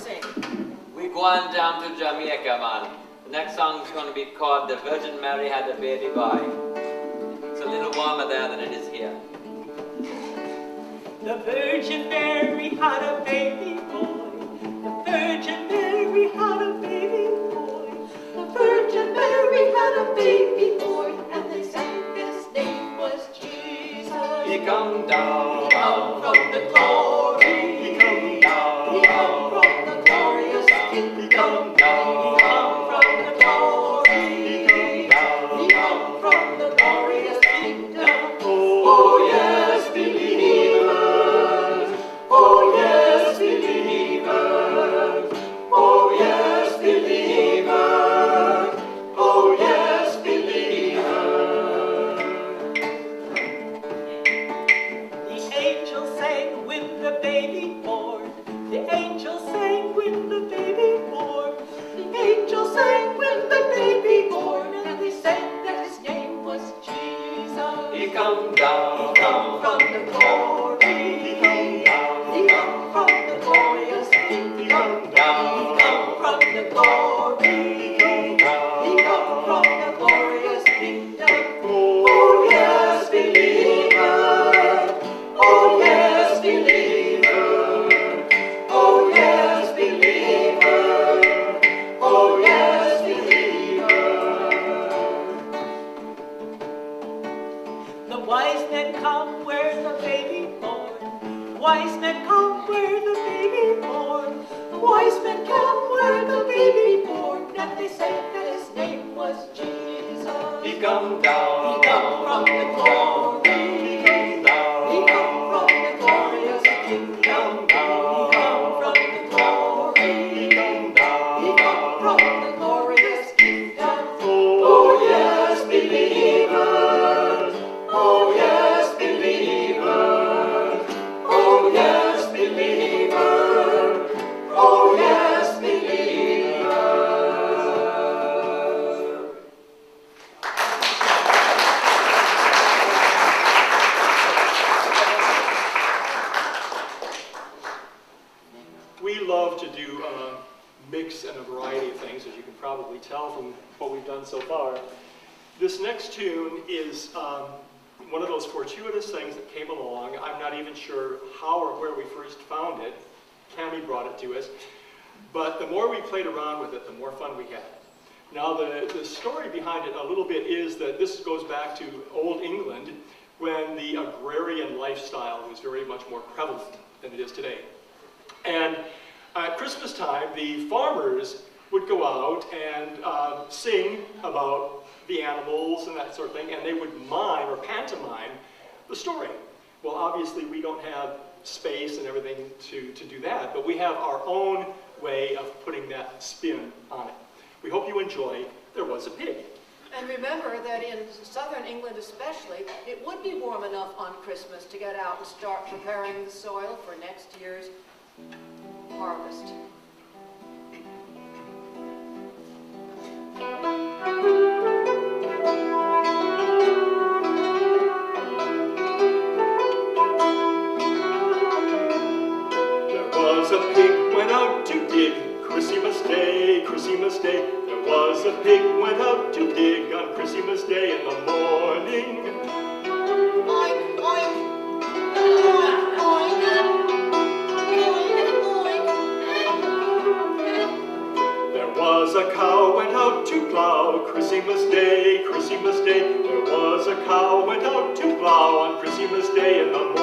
sing? We're going down to Jamaica, man. The next song is going to be called The Virgin Mary Had a Baby Boy. It's a little warmer there than it is here. The Virgin Mary had a baby boy. The Virgin Mary had a baby boy. The Virgin Mary had a baby boy, and they said his name was Jesus. He come down, Down from the glory. he come down, He come from the glorious kingdom. come down, He come from the glory. down. He come from the glorious kingdom. Oh yes, believers. Oh yes, believers. Oh yes, believers. Oh yes, believers. The angel sang when the baby born. The angel sang when the baby born. The angel sang when the baby born, and they said that his name was Jesus. He come down, He come from the glory. he come down, He come from the glorious kingdom. he come down, He come from the glory. come down. He come from the glorious kingdom. Oh yes, believers. Oh yes, believers. Oh yes, believers. Oh yes, believers. The wise men come where the baby born. Wise men come where the baby born. The wise men come where the baby born, and they said that his name was Jesus. He come down, He come from the glory. he come down, He come from the glorious kingdom. He come from the glory. he come down. He come from the glorious kingdom. Oh yes, believers. Oh yes, believers. Oh yes, believers. Oh yes, believers. We love to do a mix and a variety of things, as you can probably tell from what we've done so far. This next tune is one of those fortuitous things that came along. I'm not even sure how or where we first found it. Cammie brought it to us. But the more we played around with it, the more fun we had. Now, the story behind it a little bit is that this goes back to Old England when the agrarian lifestyle was very much more prevalent than it is today. And at Christmas time, the farmers would go out and sing about the animals and that sort of thing, and they would mime or pantomime the story. Well, obviously, we don't have space and everything to do that, but we have our own way of putting that spin on it. We hope you enjoy There Was a Pig. And remember that in southern England especially, it would be warm enough on Christmas to get out and start preparing the soil for next year's harvest. There was a pig went out to dig, Christmas Day, Christmas Day. There was a pig went out to dig on Christmas Day in the morning. Oink, oink. Oink, oink. Oink, oink. There was a cow went out to plow, Christmas Day, Christmas Day. There was a cow went out to plow on Christmas Day in the morning.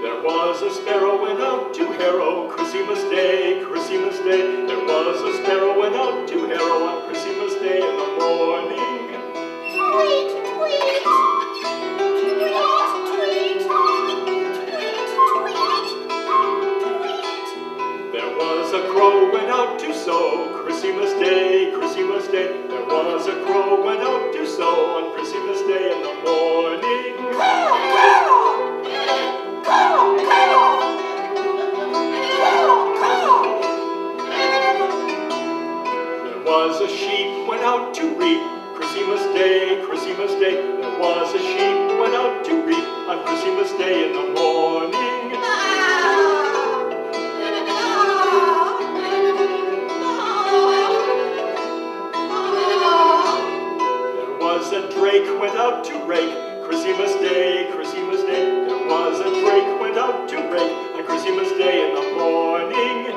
There was a sparrow went out to harrow, Christmas Day, Christmas Day. There was a sparrow went out to harrow on Christmas Day in the morning. Tweet, tweet. Tweet, tweet. Tweet, tweet. There was a crow went out to sow, Christmas Day, Christmas Day. There was a crow went out to sow on Christmas Day in the morning. Carol, Carol. Carol, Carol. Carol, Carol. There was a sheep went out to reap, Christmas Day, Christmas Day, there was a sheep went out to reap on Christmas Day in the morning. There was a drake went out to rake, Christmas Day, Christmas Day, there was a drake went out to rake on Christmas Day in the morning.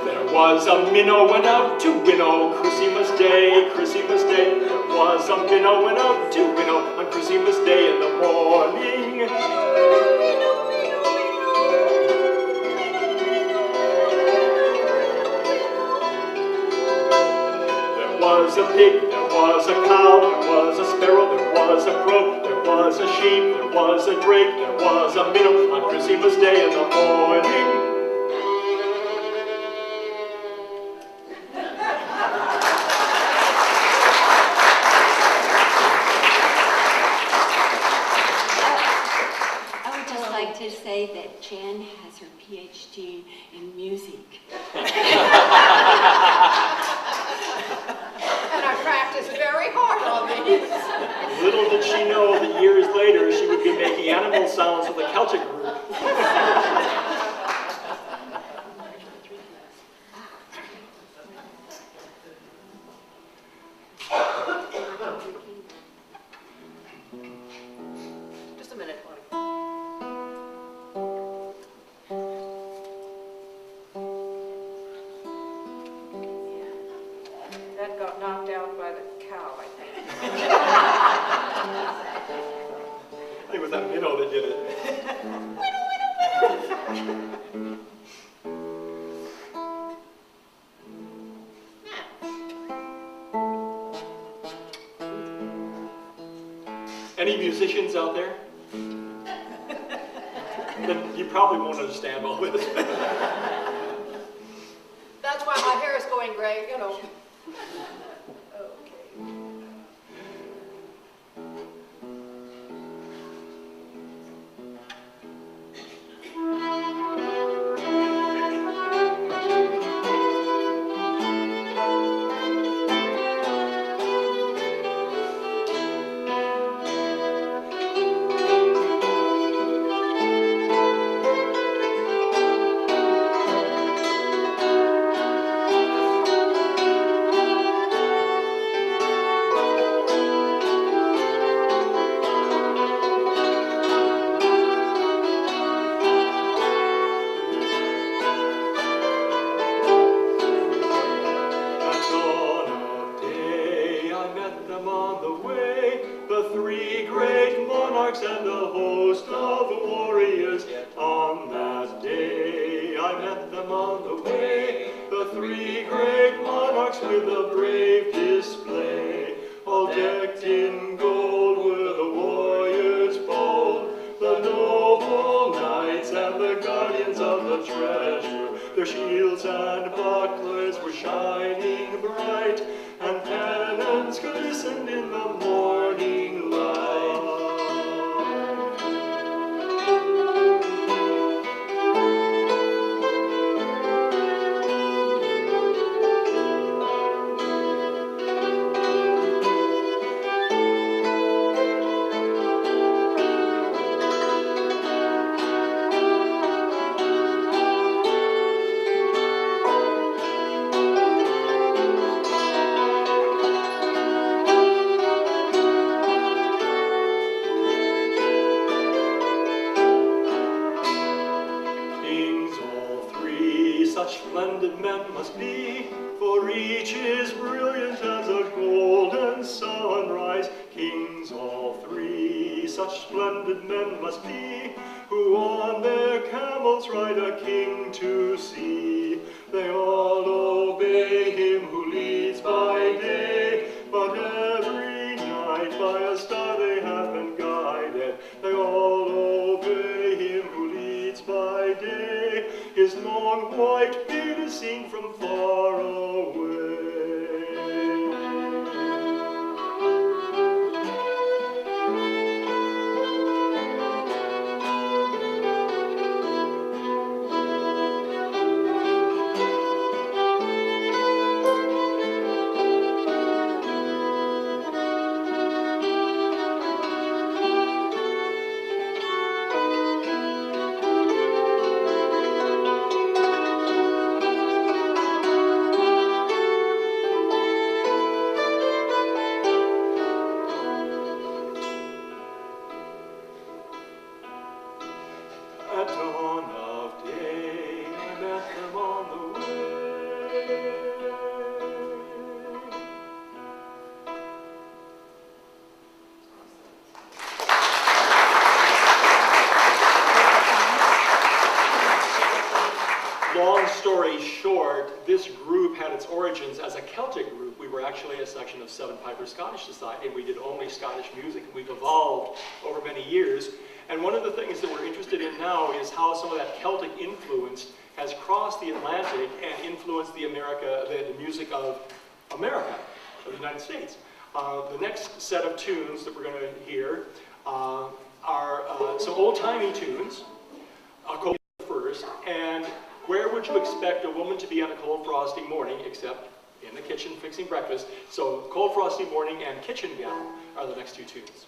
There was a minnow went out to winnow, Christmas Day, Christmas Day. There was a minnow went out to winnow on Christmas Day in the morning. There was a pig, there was a cow, there was a sparrow, there was a crow, there was a sheep, there was a drake, there was a minnow on Christmas Day in the morning. To say that Jan has her PhD in music. And I practice very hard on these. Little did she know that years later she would be making animal sounds with the Celtic group. Just a minute, Bonnie. That got knocked out by the cow, I think. I think it was that minnow that did it. Any musicians out there? Then you probably won't understand all this. That's why my hair is going gray, you know. And a host of warriors. On that day I met them on the way, the three great monarchs with a brave display. All decked in gold were the warriors bold, the noble knights and the guardians of the treasure. Their shields and bucklers were shining bright, and pennons glistened in the morning light. Splendid men must be, for each is brilliant as a golden sunrise. Kings all three, such splendid men must be, who on their camels ride a king to see. They all obey him who leads by day, but every night by a star they have been guided. They all obey him who leads by day. His long white beard is seen from far away. At dawn of day, I met them on the way. Long story short, this group had its origins as a Celtic group. We were actually a section of Seven Piper Scottish Society, and we did only Scottish music. We've evolved over many years. And one of the things that we're interested in now is how some of that Celtic influence has crossed the Atlantic and influenced the music of America, of the United States. The next set of tunes that we're going to hear are some old-timey tunes, called first, and where would you expect a woman to be on a cold, frosty morning, except in the kitchen fixing breakfast? So, Cold, Frosty Morning and Kitchen Gal are the next two tunes.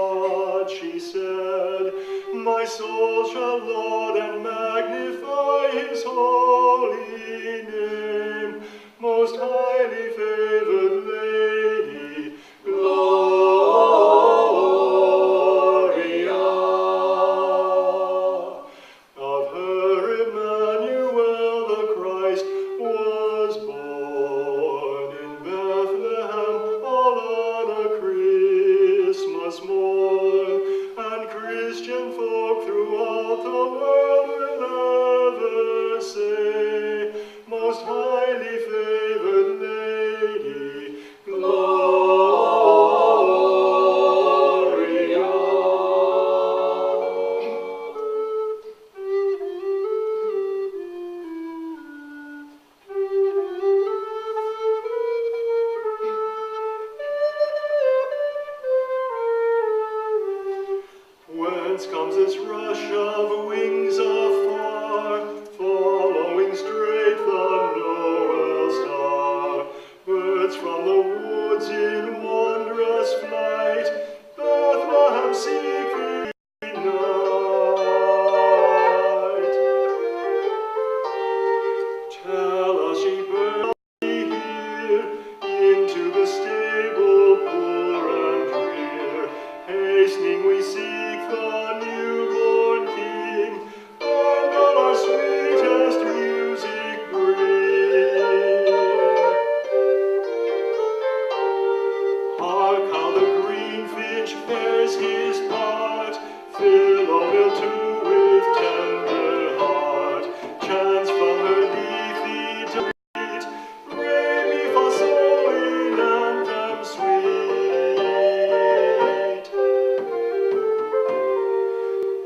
God, she said, my soul shall laud and magnify his holy name. Most highly favored lady, Gloria. Of her Emmanuel the Christ was born in Bethlehem all on a Christmas morn, and Christian folk throughout the world will ever say, most highly favored lady, Gloria. Whence comes this rush of wings afar, following straight the Noel star? Birds from the woods in wondrous flight, Bethlehem seek thee night. Tell us, ye birds, ye hear, into the stable poor and drear, hastening we seek the newborn King, and all our sweetest music bring. Hark how the green finch bears his part, fill O'Mill too with tender heart, chants from her leafy tweet, pray me for soul in anthem sweet.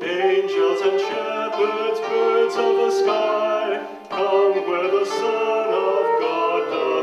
Angels and shepherds, birds of the sky, come where the Son of God does